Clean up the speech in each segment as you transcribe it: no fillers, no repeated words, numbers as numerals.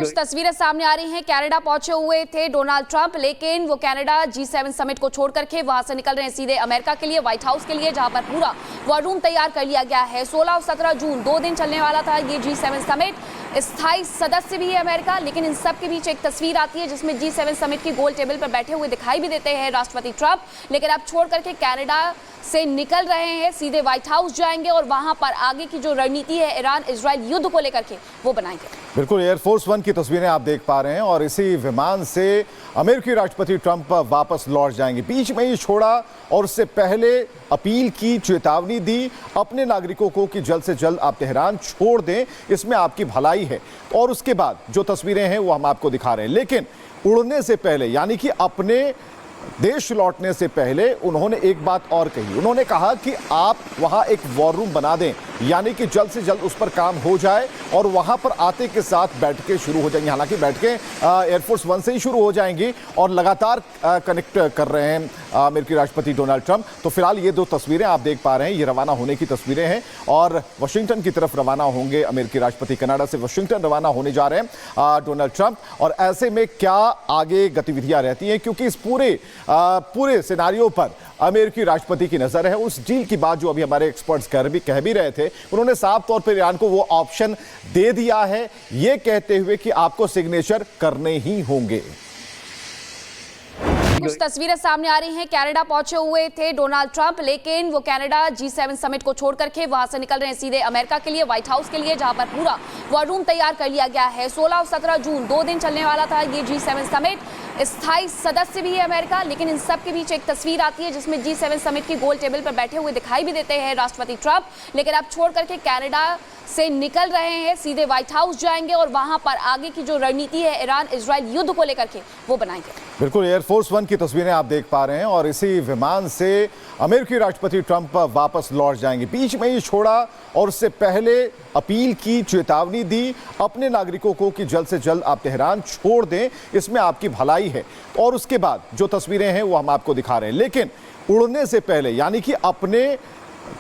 कुछ तस्वीरें सामने आ रही हैं। कनाडा पहुंचे हुए थे डोनाल्ड ट्रंप, लेकिन वो कनाडा G7 समिट को छोड़ करके वहां से निकल रहे हैं सीधे अमेरिका के लिए, व्हाइट हाउस के लिए, जहां पर पूरा वॉर रूम तैयार कर लिया गया है। 16 और 17 जून 2 दिन चलने वाला था ये G7 समिट। स्थायी सदस्य भी है अमेरिका, लेकिन इन सब के बीच एक तस्वीर आती है जिसमें G7 समिट की गोल टेबल पर बैठे हुए दिखाई भी देते हैं राष्ट्रपति ट्रंप, लेकिन अब छोड़ करके कनाडा से निकल रहे हैं, सीधे व्हाइट हाउस जाएंगे और वहां पर आगे की जो रणनीति है ईरान इजराइल युद्ध को लेकर के वो बनाएंगे। बिल्कुल, एयरफोर्स वन की तस्वीरें आप देख पा रहे हैं और इसी विमान से अमेरिकी राष्ट्रपति ट्रंप वापस लौट जाएंगे। बीच में ही छोड़ा और उससे पहले अपील की, चेतावनी दी अपने नागरिकों को कि जल्द से जल्द आप तेहरान छोड़ दें, इसमें आपकी भलाई है। और उसके बाद जो तस्वीरें हैं वो हम आपको दिखा रहे हैं। लेकिन उड़ने से पहले, यानी कि अपने देश लौटने से पहले उन्होंने एक बात और कही। उन्होंने कहा कि आप वहां एक वॉर रूम बना दें, यानी कि जल्द से जल्द उस पर काम हो जाए और वहां पर आते के साथ बैठकें शुरू हो जाएंगी। हालांकि बैठकें एयरफोर्स वन से ही शुरू हो जाएंगी और लगातार कनेक्ट कर रहे हैं अमेरिकी राष्ट्रपति डोनाल्ड ट्रंप। तो फिलहाल ये दो तस्वीरें आप देख पा रहे हैं, ये रवाना होने की तस्वीरें हैं और वाशिंगटन की तरफ रवाना होंगे अमेरिकी राष्ट्रपति। कनाडा से वाशिंगटन रवाना होने जा रहे हैं डोनाल्ड ट्रंप। और ऐसे में क्या आगे गतिविधियां रहती हैं, क्योंकि इस पूरे सिनारियो पर अमेरिकी राष्ट्रपति की नजर है। उस डील की बात जो अभी हमारे एक्सपर्ट्स कह भी रहे थे, उन्होंने साफ तौर पर ईरान को वो ऑप्शन दे दिया है, ये कहते हुए कि आपको सिग्नेचर करने ही होंगे। कुछ तस्वीरें सामने आ रही हैं। कनाडा पहुंचे हुए थे डोनाल्ड ट्रंप, लेकिन वो कनाडा G7 समिट को छोड़ करके वहां से निकल रहे हैं सीधे अमेरिका के लिए, व्हाइट हाउस के लिए, जहां पर पूरा वॉर रूम तैयार कर लिया गया है। 16 और 17 जून 2 दिन चलने वाला था ये G7 समिट। स्थायी सदस्य भी है अमेरिका, लेकिन इन सब के बीच एक तस्वीर आती है जिसमें G7 समिट की गोल टेबल पर बैठे हुए दिखाई भी देते हैं राष्ट्रपति ट्रंप, लेकिन अब छोड़ करके कनाडा से निकल रहे हैं, सीधे व्हाइट हाउस जाएंगे और वहां पर आगे की जो रणनीति है ईरान इजराइल युद्ध को लेकर के वो बनाएंगे। बिल्कुल, एयरफोर्स वन की तस्वीरें आप देख पा रहे हैं और इसी विमान से अमेरिकी राष्ट्रपति ट्रंप वापस लौट जाएंगे। बीच में ही छोड़ा और उससे पहले अपील की, चेतावनी दी अपने नागरिकों को कि जल्द से जल्द आप तेहरान छोड़ दें, इसमें आपकी भलाई है। और उसके बाद जो तस्वीरें हैं वो हम आपको दिखा रहे हैं। लेकिन उड़ने से पहले, यानी कि अपने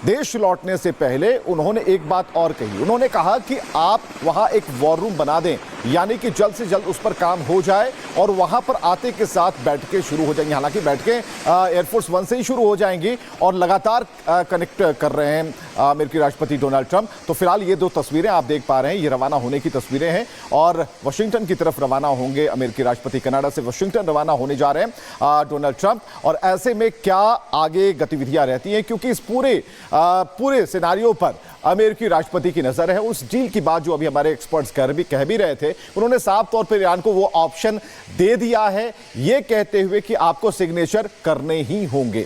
देश लौटने से पहले उन्होंने एक बात और कही। उन्होंने कहा कि आप वहां एक वॉर रूम बना दें, यानी कि जल्द से जल्द उस पर काम हो जाए और वहां पर आते के साथ बैठकें शुरू हो जाएंगी। हालांकि बैठकें एयरफोर्स वन से ही शुरू हो जाएंगी और लगातार कनेक्ट कर रहे हैं अमेरिकी राष्ट्रपति डोनाल्ड ट्रंप। तो फिलहाल ये दो तस्वीरें आप देख पा रहे हैं, ये रवाना होने की तस्वीरें हैं और वाशिंगटन की तरफ रवाना होंगे अमेरिकी राष्ट्रपति। कनाडा से वाशिंगटन रवाना होने जा रहे हैं डोनाल्ड ट्रंप। और ऐसे में क्या आगे गतिविधियां रहती हैं, क्योंकि इस पूरे सिनारियो पर अमेरिकी राष्ट्रपति की नजर है। उस डील की बात जो अभी हमारे एक्सपर्ट्स कह भी रहे थे, उन्होंने साफ तौर पर ईरान को वो ऑप्शन दे दिया है, ये कहते हुए कि आपको सिग्नेचर करने ही होंगे।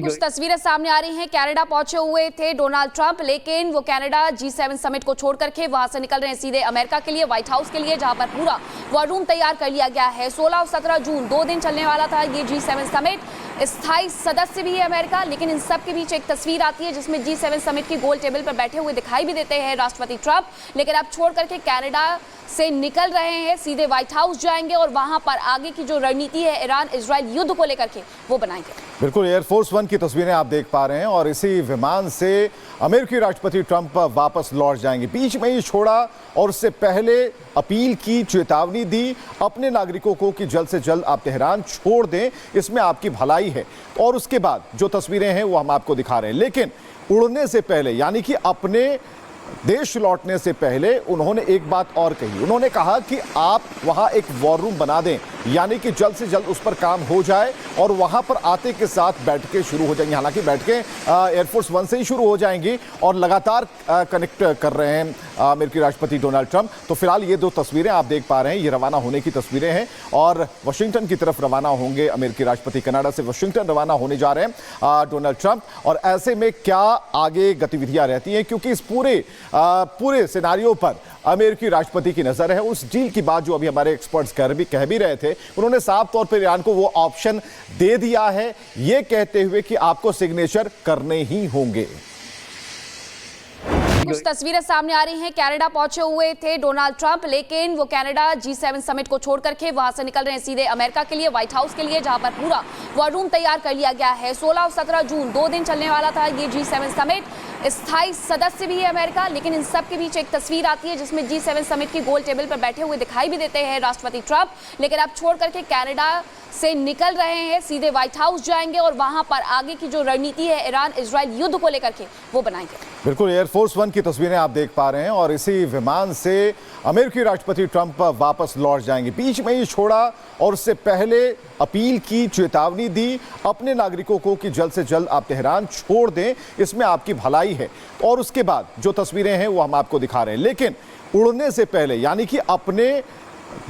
कुछ तस्वीरें सामने आ रही हैं। कनाडा पहुंचे हुए थे डोनाल्ड ट्रंप, लेकिन वो कनाडा G7 समिट को छोड़ करके वहां से निकल रहे हैं सीधे अमेरिका के लिए, व्हाइट हाउस के लिए, जहां पर पूरा वॉर रूम तैयार कर लिया गया है। 16 और 17 जून 2 दिन चलने वाला था ये G7 समिट। स्थायी सदस्य भी है अमेरिका, लेकिन इन सब के बीच एक तस्वीर आती है जिसमें G7 समिट की गोल टेबल पर बैठे हुए दिखाई भी देते हैं राष्ट्रपति ट्रंप, लेकिन अब छोड़ करके कनाडा से निकल रहे हैं, सीधे व्हाइट हाउस जाएंगे और वहां पर आगे की जो रणनीति है ईरान इजराइल युद्ध को लेकर के वो बनाएंगे। बिल्कुल, एयरफोर्स वन की तस्वीरें आप देख पा रहे हैं और इसी विमान से अमेरिकी राष्ट्रपति ट्रंप वापस लौट जाएंगे। बीच में ही छोड़ा और उससे पहले अपील की, चेतावनी दी अपने नागरिकों को कि जल्द से जल्द आप तेहरान छोड़ दें, इसमें आपकी भलाई है। और उसके बाद जो तस्वीरें हैं वो हम आपको दिखा रहे हैं। लेकिन उड़ने से पहले, यानी कि अपने देश लौटने से पहले उन्होंने एक बात और कही। उन्होंने कहा कि आप वहां एक वॉर रूम बना दें, यानी कि जल्द से जल्द उस पर काम हो जाए और वहां पर आते के साथ बैठकें शुरू हो जाएंगी। हालांकि बैठकें एयरफोर्स वन से ही शुरू हो जाएंगी और लगातार कनेक्ट कर रहे हैं अमेरिकी राष्ट्रपति डोनाल्ड ट्रंप। तो फिलहाल ये दो तस्वीरें आप देख पा रहे हैं, ये रवाना होने की तस्वीरें हैं और वाशिंगटन की तरफ रवाना होंगे अमेरिकी राष्ट्रपति। कनाडा से वाशिंगटन रवाना होने जा रहे हैं डोनाल्ड ट्रंप। और ऐसे में क्या आगे गतिविधियां रहती हैं, क्योंकि इस पूरे सिनारियो पर अमेरिकी राष्ट्रपति की नजर है। उस डील की बात जो अभी हमारे एक्सपर्ट्स कह भी रहे थे, उन्होंने साफ तौर पर ईरान को वो ऑप्शन दे दिया है, ये कहते हुए कि आपको सिग्नेचर करने ही होंगे। कुछ तस्वीरें सामने आ रही हैं। कनाडा पहुंचे हुए थे डोनाल्ड ट्रंप, लेकिन वो कनाडा G7 समिट को छोड़ करके वहां से निकल रहे हैं सीधे अमेरिका के लिए, व्हाइट हाउस के लिए, जहां पर पूरा वॉर रूम तैयार कर लिया गया है। 16 और 17 जून 2 दिन चलने वाला था ये G7 समिट। स्थायी सदस्य भी है अमेरिका, लेकिन इन सब के बीच एक तस्वीर आती है जिसमें G7 समिट की गोल टेबल पर बैठे हुए दिखाई भी देते हैं राष्ट्रपति ट्रंप, लेकिन अब छोड़ करके कनाडा से निकल रहे हैं, सीधे व्हाइट हाउस जाएंगे और वहां पर आगे की जो रणनीति है ईरान इजराइल युद्ध को लेकर के वो बनाएंगे। बिल्कुल, एयरफोर्स वन की तस्वीरें आप देख पा रहे हैं और इसी विमान से अमेरिकी राष्ट्रपति ट्रंप वापस लौट जाएंगे। बीच में ही छोड़ा और उससे पहले अपील की, चेतावनी दी अपने नागरिकों को कि जल्द से जल्द आप तेहरान छोड़ दें, इसमें आपकी भलाई है। और उसके बाद जो तस्वीरें हैं वो हम आपको दिखा रहे हैं, लेकिन उड़ने से पहले यानी कि अपने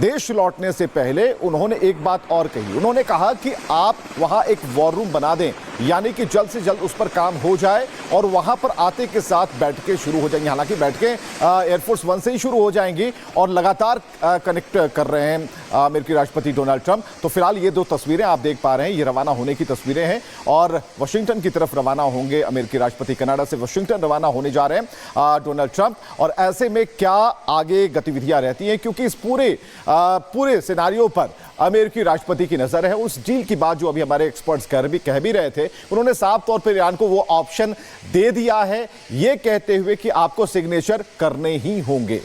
देश लौटने से पहले उन्होंने एक बात और कही। उन्होंने कहा कि आप वहां एक वॉर रूम बना दें, यानी कि जल्द से जल्द उस पर काम हो जाए और वहां पर आते के साथ बैठकें शुरू हो जाएंगी। हालांकि बैठकें एयरफोर्स वन से ही शुरू हो जाएंगी और लगातार कनेक्ट कर रहे हैं अमेरिकी राष्ट्रपति डोनाल्ड ट्रंप। तो फिलहाल ये दो तस्वीरें आप देख पा रहे हैं, ये रवाना होने की तस्वीरें हैं और वाशिंगटन की तरफ रवाना होंगे अमेरिकी राष्ट्रपति। कनाडा से वाशिंगटन रवाना होने जा रहे हैं डोनाल्ड ट्रंप। और ऐसे में क्या आगे गतिविधियां रहती हैं, क्योंकि इस पूरे सिनारियो पर अमेरिकी राष्ट्रपति की नजर है। उस डील की बात जो अभी हमारे एक्सपर्ट्स कह भी रहे थे, उन्होंने साफ तौर पर ईरान को वो ऑप्शन दे दिया है, ये कहते हुए कि आपको सिग्नेचर करने ही होंगे।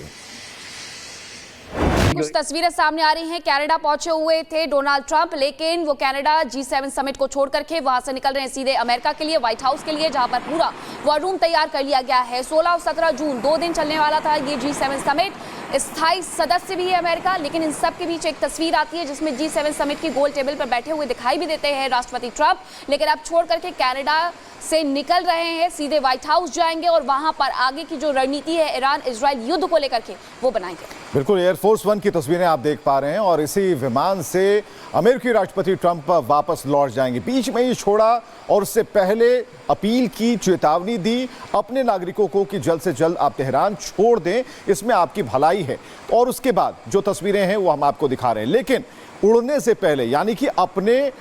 कुछ तस्वीरें सामने आ रही हैं। कनाडा पहुंचे हुए थे डोनाल्ड ट्रंप, लेकिन वो कनाडा G7 समिट को छोड़ करके वहां से निकल रहे हैं सीधे अमेरिका के लिए, व्हाइट हाउस के लिए, जहां पर पूरा वॉर रूम तैयार कर लिया गया है। 16 और 17 जून 2 दिन चलने वाला था ये G7 समिट। स्थायी सदस्य भी है अमेरिका, लेकिन इन सब के बीच एक तस्वीर आती है जिसमें G7 समिट की गोल टेबल पर बैठे हुए दिखाई भी देते हैं राष्ट्रपति ट्रंप, लेकिन अब छोड़ करके कनाडा से निकल रहे हैं, सीधे व्हाइट हाउस जाएंगे और वहां पर आगे की जो रणनीति है ईरान इजराइल युद्ध को लेकर के वो बनाएंगे। बिल्कुल, एयरफोर्स वन की तस्वीरें आप देख पा रहे हैं और इसी विमान से अमेरिकी राष्ट्रपति ट्रंप वापस लौट जाएंगे। बीच में ही छोड़ा और उससे पहले अपील की, चेतावनी दी अपने नागरिकों को कि जल्द से जल्द आप तेहरान छोड़ दें, इसमें आपकी भलाई है। और उसके बाद जो तस्वीरें हैं वो हम आपको दिखा रहे हैं, लेकिन उड़ने से पहले यानी कि अपने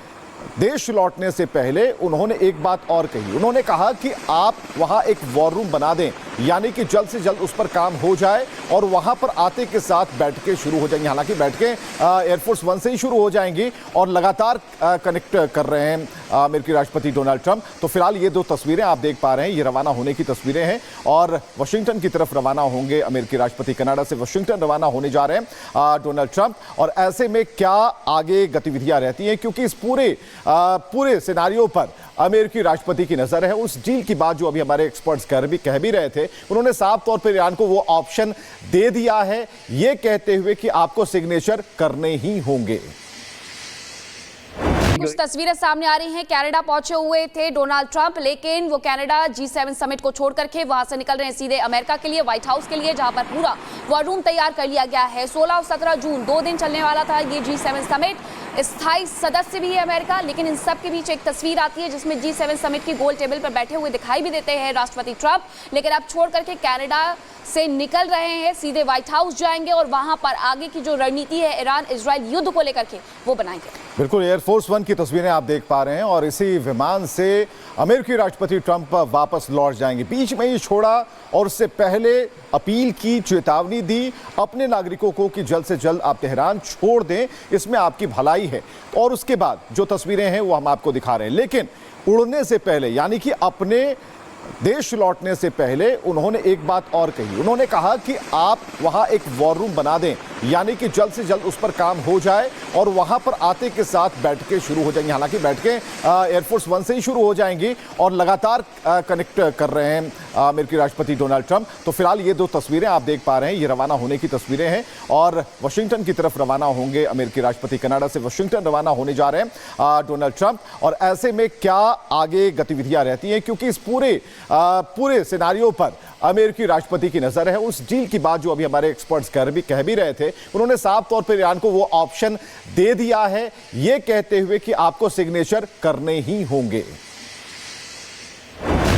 देश लौटने से पहले उन्होंने एक बात और कही। उन्होंने कहा कि आप वहां एक वॉर रूम बना दें, यानी कि जल्द से जल्द उस पर काम हो जाए और वहां पर आते के साथ बैठकें शुरू हो जाएंगी। हालांकि बैठकें एयरफोर्स वन से ही शुरू हो जाएंगी और लगातार कनेक्ट कर रहे हैं अमेरिकी राष्ट्रपति डोनाल्ड ट्रंप। तो फिलहाल ये दो तस्वीरें आप देख पा रहे हैं, ये रवाना होने की तस्वीरें हैं और वाशिंगटन की तरफ रवाना होंगे अमेरिकी राष्ट्रपति। कनाडा से वाशिंगटन रवाना होने जा रहे हैं डोनाल्ड ट्रंप। और ऐसे में क्या आगे गतिविधियां रहती हैं, क्योंकि इस पूरे सिनारियो पर अमेरिकी राष्ट्रपति की नजर है। उस डील की बात जो अभी हमारे एक्सपर्ट्स कह भी रहे थे, उन्होंने साफ तौर पर ईरान को वो ऑप्शन दे दिया है, ये कहते हुए कि आपको सिग्नेचर करने ही होंगे। कुछ तस्वीरें सामने आ रही हैं। कनाडा पहुंचे हुए थे डोनाल्ड ट्रंप, लेकिन वो कनाडा G7 समिट को छोड़ करके वहां से निकल रहे हैं सीधे अमेरिका के लिए, व्हाइट हाउस के लिए, जहां पर पूरा वॉर रूम तैयार कर लिया गया है। 16 और 17 जून 2 दिन चलने वाला था ये G7 समिट। स्थायी सदस्य भी है अमेरिका, लेकिन इन सब के बीच एक तस्वीर आती है जिसमें G7 समिट की गोल टेबल पर बैठे हुए दिखाई भी देते हैं राष्ट्रपति ट्रंप, लेकिन अब छोड़ करके कनाडा से निकल रहे हैं, सीधे व्हाइट हाउस जाएंगे और वहां पर आगे की जो रणनीति है ईरान इजराइल युद्ध को लेकर के वो बनाएंगे। बिल्कुल, एयरफोर्स वन की तस्वीरें आप देख पा रहे हैं और इसी विमान से अमेरिकी राष्ट्रपति ट्रंप वापस लौट जाएंगे। बीच में ही छोड़ा और उससे पहले अपील की, चेतावनी दी अपने नागरिकों को कि जल्द से जल्द आप तेहरान छोड़ दें, इसमें आपकी भलाई है। और उसके बाद जो तस्वीरें हैं वो हम आपको दिखा रहे हैं, लेकिन उड़ने से पहले यानी कि अपने देश लौटने से पहले उन्होंने एक बात और कही। उन्होंने कहा कि आप वहां एक वॉर रूम बना दें, यानी कि जल्द से जल्द उस पर काम हो जाए और वहां पर आते के साथ बैठकें शुरू हो जाएंगी। हालांकि बैठकें एयरफोर्स वन से ही शुरू हो जाएंगी और लगातार कनेक्ट कर रहे हैं अमेरिकी राष्ट्रपति डोनाल्ड ट्रंप। तो फिलहाल ये दो तस्वीरें आप देख पा रहे हैं, ये रवाना होने की तस्वीरें हैं और वाशिंगटन की तरफ रवाना होंगे अमेरिकी राष्ट्रपति। कनाडा से वाशिंगटन रवाना होने जा रहे हैं डोनाल्ड ट्रंप। और ऐसे में क्या आगे गतिविधियां रहती हैं, क्योंकि इस पूरे सिनारियो पर अमेरिकी राष्ट्रपति की नजर है। उस डील की बात जो अभी हमारे एक्सपर्ट्स कह भी रहे थे, उन्होंने साफ तौर पर ईरान को वो ऑप्शन दे दिया है, ये कहते हुए कि आपको सिग्नेचर करने ही होंगे।